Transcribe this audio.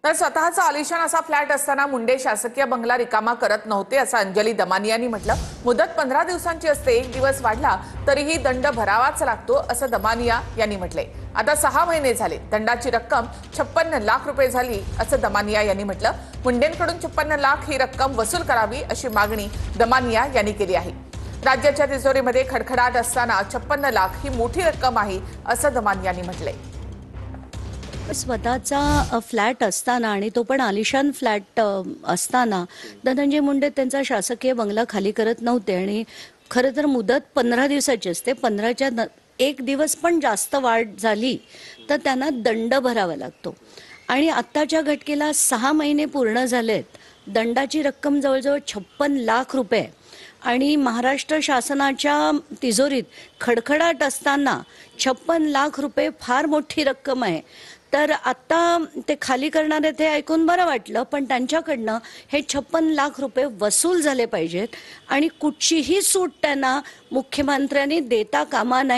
तर स्वतःचा आलिशान असा फ्लॅट असताना मुंडे शासकीय बंगला रिकामा करत नव्हते असं अंजली दमानी यांनी म्हटलं। मुदत 15 दिवसांची असते, 1 दिवस वाढला तरीही दंड भरावाच लागतो असं दमानिया यांनी म्हटलंय। आता 6 महिने झाले, दंडाची रक्कम 56 लाख रुपये झाली असं दमानिया यांनी म्हटलं। मुंडेंकडून 56 लाख ही रक्कम वसूल करावी अशी मागणी दमानिया यांनी केली आहे। राज्याच्या तिजोरीमध्ये खडखडाट असताना 56 लाख ही मोठी रक्कम आहे असं दमानिया यांनी म्हटलंय। स्वतःचा फ्लॅट असताना आणि तो पण आलिशान फ्लॅट असताना धनंजय मुंडे त्यांचा शासकीय बंगला खाली करत नव्हते आणि खरं तर मुदत 15 दिवसाची असते। 15च्या 1 दिवस पण जास्त वाढ झाली तर त्यांना दंड भरावा लागतो आणि आत्ताच्या घटकेला 6 महिने पूर्ण झालेत। दंडाची रक्कम जवळजवळ 56 लाख रुपये आणि महाराष्ट्र शासनाच्या तिजोरीत खडखडाट असताना 56 लाख रुपये फार मोठी रक्कम आहे। तर आता ते खाली करणारे ते ऐकून बरं वाटलं, पण त्यांच्याकडनं हे 56 लाख रुपये वसूल झाले पाहिजेत आणि कुठचीही सूट त्यांना मुख्यमंत्र्यांनी देता कामा नये।